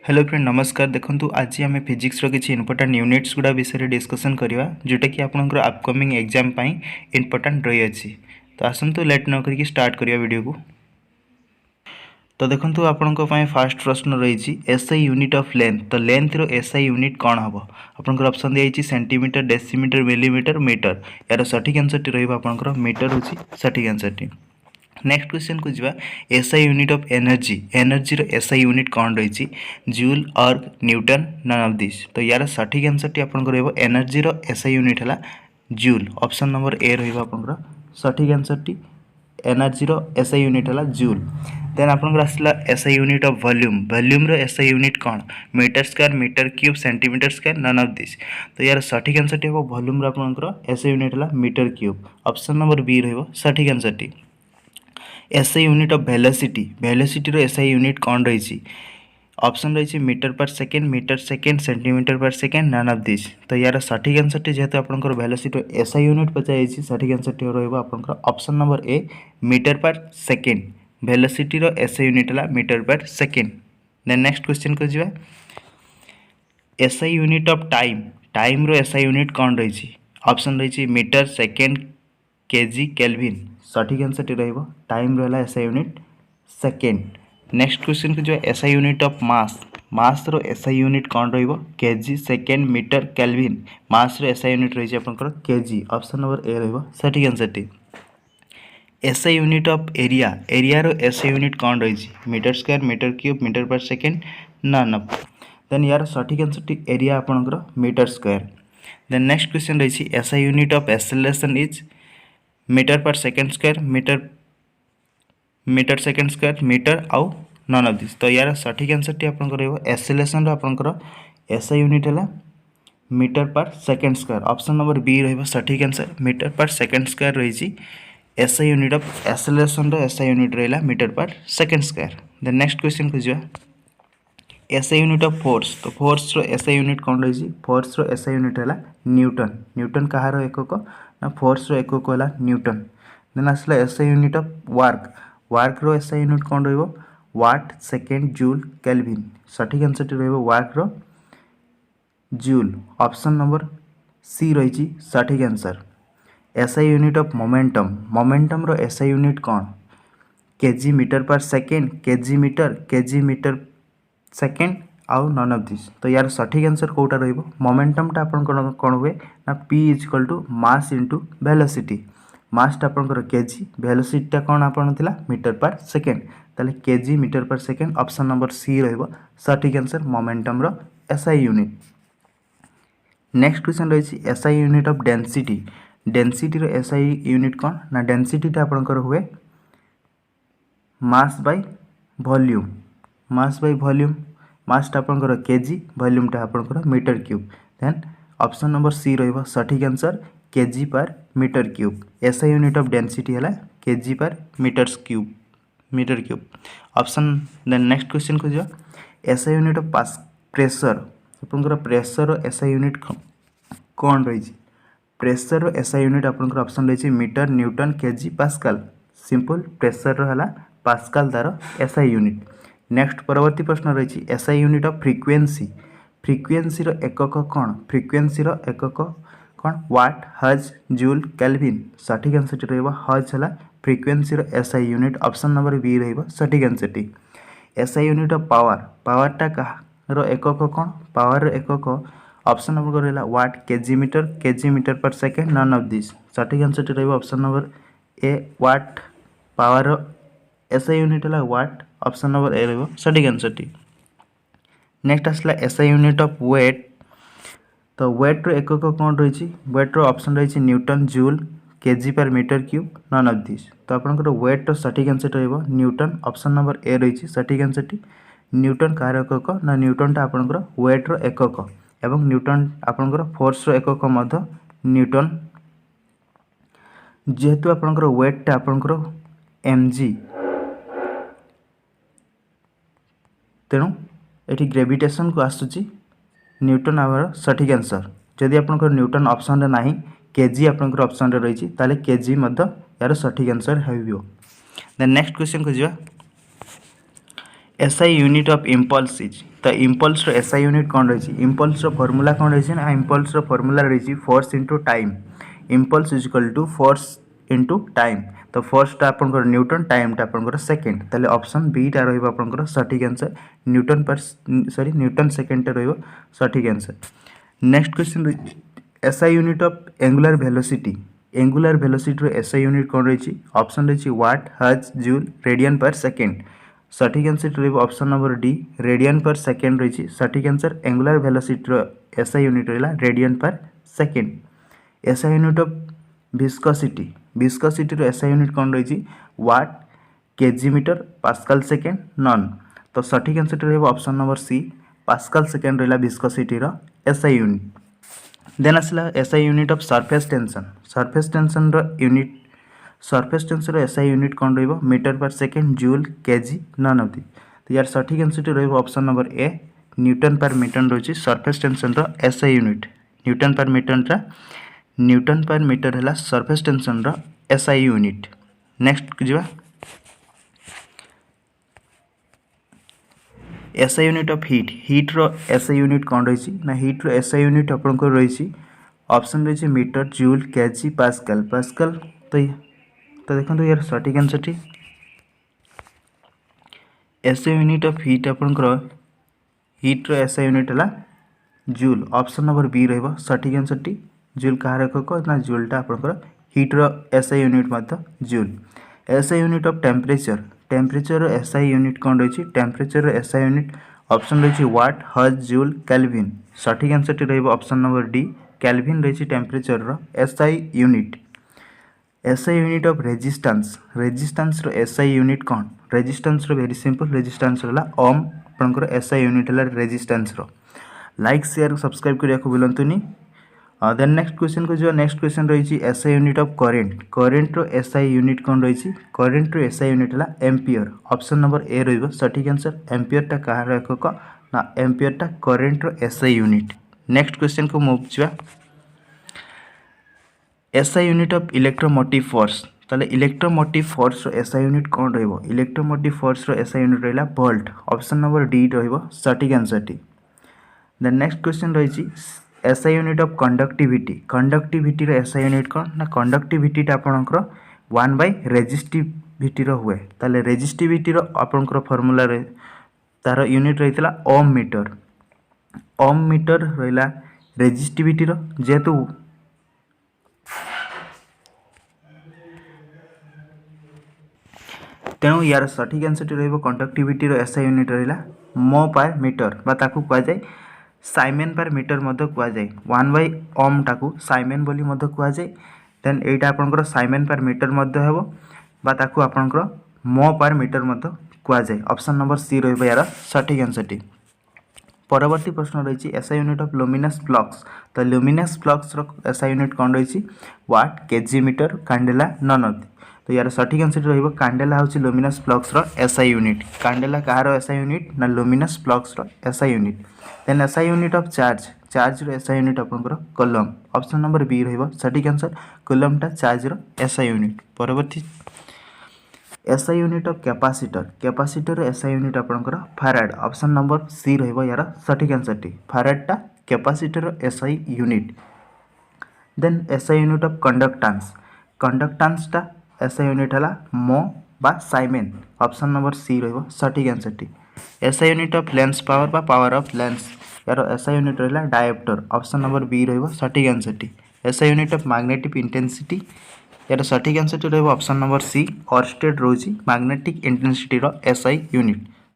Hello friend नमस्कार। देखो आज आम फिजिक्स किसी इंपोर्टाट यूनिट्स गुड़ा विषय डिस्कसन करवा जोटा कि आपंकर अपकमिंग एग्जाम इंपोर्टाट रही अच्छी। तो आसतु लेट न करके स्टार्ट करवा वीडियो को। तो देखो आपण फास्ट प्रश्न रही एसआई यूनिट ऑफ लेंथ। तो लेंथ रो एसआई यूनिट कौन हम आपंकर ऑप्शन दिखाई सेंटीमीटर डेसीमीटर मिलीमीटर मीटर। यार सठिक आंसर टी रहा मीटर हूँ सठिक आंसर टी। नेक्स्ट क्वेश्चन को जावा SI unit of energy. Energy रो एसआई यूनिट कौन रही जूल अर्ग न्यूटन नन ऑफ दिस। तो यार सठिक आंसर टी आपको एनर्जी रो एसआई यूनिट है जूल। ऑप्शन नंबर ए रहा सठिक आंसर टी एनर्जी रो एसआई यूनिट है जूल। देन आपंकर आसला SI unit of volume. Volume रो एसआई यूनिट कौन metre square metre cube centimetre square none of this. तो यार सठिक आंसर टी हम वॉल्यूम आपंकर एसआई यूनिट है metre cube. Option number B रहा सठिक आंसर टी। SI unit of velocity. Velocity रो एसआई यूनिट कौन रही ऑप्शन रही मीटर पर सेकेंड सेंटीमीटर पर सेकेंड नन ऑफ दिस। तो यार सठिक आंसर टी जेहेतु आपंकर वेलोसिटी एसआई यूनिट पचाई सठिक आंसर टी रहा option number A metre per second. Velocity रो एसआई यूनिट है metre per second. Then next question को जावा SI unit of time. Time रो एसआई यूनिट कौन रही ऑप्शन रही मीटर सेकेंड केजी केल्विन। सठिक आंसर टी रहा टाइम रहा SI unit second. Next question को जो SI unit of mass. Mass रो एसआई यूनिट कौन रही केजी सेकेंड मीटर केल्विन। मास रो एसआई यूनिट रही आपंकर केजी। ऑप्शन नंबर ए रहा सठिक आंसर टी। SI unit of area. Area रो एसआई यूनिट कौन रही metre square metre cube metre per second none of. Then यार सठिक आंसर टी एरिया आपंकर metre square. Then next question रही SI unit of acceleration is metre per second square metre second square metre or none of this. तो यार सठिक answer टी आपंकर एक्सेलरेशन आपंकर एसआई यूनिट है metre per second square. Option number B रहा सठिक answer metre per second square रही SI unit of acceleration SI unit रहा metre per second square. Then next question को जावा एसआई यूनिट ऑफ फोर्स। तो force रो SI unit कौन रही फोर्स रो एसआई यूनिट है न्यूटन। न्यूटन कହାର एकक ना फोर्स रो एकक है न्यूटन। देन आसला SI unit of work. Work रो एसआई यूनिट कौन रही वाट सेकेंड जूल केल्विन। सठिक आंसर टी रहा वाट रो जूल। ऑप्शन नंबर सी रही सठिक answer. SI unit of momentum. Momentum रो एसआई यूनिट कौन KG metre per second KG metre second आउ नन ऑफ दिस। तो यार सठिक आंसर कौटा रही मोमेंटम टा आपन कौन हुए ना P equal to mass into velocity. Mass टा आपन केजी वेलोसिटी टा कौन आपन मीटर पर सेकेंड। ताले KG metre per second. Option number C रहा सठिक आंसर मोमेंटम रो एसआई यूनिट। नेक्स्ट क्वेश्चन रही SI unit of density. Density रो एसआई यूनिट कौन ना डेंसिटी टा आपन हुए mass by volume. Mass by volume mass टा आपन केजी वॉल्यूम टा आपन metre cube. Then option number C रहा सठिक answer KG per metre cube. SI unit of density है KG per metre cube option. Then next question को जो SI unit of pressure. आपन प्रेशर एसआई यूनिट कौन रही प्रेशर एसआई यूनिट आपन option रही metre newton KG pascal. Simple pressure है pascal तार एसआई यूनिट। नेक्स्ट परवर्ती प्रश्न रही SI unit of frequency. Frequency रो एकक कौन फ्रिक्वेंसी रो एकक कौन वाट हज जूल केल्विन। सठिक आंसर टी रहा हज है फ्रिक्वेंसी रो SI unit. Option number B रहा सठिक आंसर टी। SI unit of power. Power टा रो एकक कौन पावर रो एकक ऑप्शन नंबर रहा watt KG metre per second none of this. सठिक आंसर टी रहा option number A watt. Power SI unit है वाट। ऑप्शन नंबर ए रहा सठिक आंसर टी। नेक्स्ट आसला एसआई यूनिट ऑफ वेट। तो वेट रो एकक कौन रही वेट रो ऑप्शन रही newton joule KG per metre cube none of this. तो आपंकर वेट रो सठिक आंसर रहा न्यूटन। ऑप्शन नंबर ए रही सठिक आंसर टी। न्यूटन कार एकक ना न्यूटन टा आपंकर वेट रो एकक एवं न्यूटन आपंकर फोर्स रो एकक न्यूटन। जेहेतु आपंकर वेट टा आपंकर एमजी तेणु ये ग्रेविटेशन को आसूची न्यूटन आवर सठिक आंसर। जदि आपंकर न्यूटन ऑप्शन रे नाही केजी आपंकर ऑप्शन रे रही ताले केजी यार सठिक आंसर हो। देन नेक्स्ट क्वेश्चन को जावा SI unit of impulse is तो इम्पल्स SI यूनिट कौन रही इम्पल्स फॉर्मूला कौन रही ना इम्पल्स फॉर्मूला रही force into time impulse is equal to force into time तो फोर्सटा आपंकर न्यूटन टाइमटा आपंकर सेकेंड ताले ऑप्शन बीटा रहिबो आपंकर सठिक answer newton per sorry newton second रहिबो सठिक answer next question SI unit of angular velocity SI unit कौन रही ऑप्शन रही watt hertz joule radian per second सठिक आंसर रही option number D radian per second रही सठिक answer angular velocity SI unit रहा radian per second SI unit of viscosity SI unit कौन रही watt KG metre pascal second none तो सठिक answer रही option number C pascal second रहा viscosity SI unit then आसला SI unit of surface tension unit surface tension SI unit कौन रही metre per second joule KG none of the तो यार सठिक आंसर रही option number A newton per metre रही surface tension SI unit newton per metre है surface tension SI unit next जा SI unit of heat रो SI unit कौन रही ना हीट रो SI यूनिट आपंकर रही ऑप्शन रही मीटर जूल केजी पास्कल तो देखो यार सठिक आंसर टी SI यूनिट ऑफ हीट आपंकर हीट रो SI यूनिट है जूल ऑप्शन नंबर बी रही सठिक आंसर टी जूल कह एकक ना जूलटा आपंकर हीट रो SI unit joule SI unit of temperature SI unit कौन रही टेम्परेचर SI यूनिट ऑप्शन रही वाट हर्ज जूल केल्विन सठिक आंसर टी रही ऑप्शन नंबर डी केल्विन रही temperature SI unit SI unit of resistance SI unit कौन resistance very simple resistance रहा ohm आपंकर SI यूनिट है रेजिस्टेंस लाइक शेयर सब्सक्राइब करने को भूलतुनि देन नेक्स्ट क्वेश्चन को जो नेक्स्ट क्वेश्चन रही SI unit of current SI unit कौन रही करेन्ट SI यूनिट है एम्पियर ऑप्शन नंबर ए रही सठिक आंसर एम्पियरटा कहार एकक ना एम्पियरटा current SI unit next question को मूव जा SI unit of electromotive force ताले इलेक्ट्रोमोटिव फोर्स SI यूनिट कौन रही इलेक्ट्रोमोटिव फोर्स SI यूनिट रहा वोल्ट ऑप्शन नंबर डी रही सठिक आंसर टी देन नेक्स्ट क्वेश्चन रही SI unit of conductivity SI unit कौन ना कंडक्टिविटी आपंकर 1/रेजिस्टिविटी हुए ताले रेजिस्टिविटी आपंकर फॉर्मूला तार यूनिट रही ओम मीटर रहा रेजिस्टिविटी जेहेतु तेणु यार सठिक आंसर रही कंडक्टिविटी SI यूनिट रहा मो पर मीटर कहुए साइमेन पर मीटर कहुए 1/ओम टाकू साइमेन बोली कहुए देन एटा आपंकर साइमेन पर मीटर हो आपंकर मो पर मीटर कहुए ऑप्शन नंबर सी रही यार सठिक आंसर टी परवर्ती प्रश्न रही SI unit of luminous flux तो लुमिनस फ्लक्स SI यूनिट कौन रही watt KG metre candela none of तो यार सठिक आंसर रही कैंडेला हूँ luminous flux SI unit candela कहार SI यूनिट ना luminous flux SI unit then SI unit of charge SI unit आपंकर कोलम ऑप्शन नंबर बी रही सठिक आंसर कोलमटा चार्ज SI यूनिट परवर्ती SI unit of capacitor SI unit आपंकर farad option number C रही यार सठिक answer टी फैराडटा capacitor SI unit then SI unit of कंडक्टांसटा SI यूनिट है मो बा साइमेन ऑप्शन नंबर सी रही सठिक आंसर टी SI unit of lens power of lens यार SI यूनिट रहा डायोप्टर ऑप्शन नंबर बी रही सठिक आंसर टी SI unit of magnetic intensity यार सठिक आंसर टी रही ऑप्शन नंबर सी ऑर्स्टेड रोजी मैग्नेटिक इंटेंसिटी SI यूनिट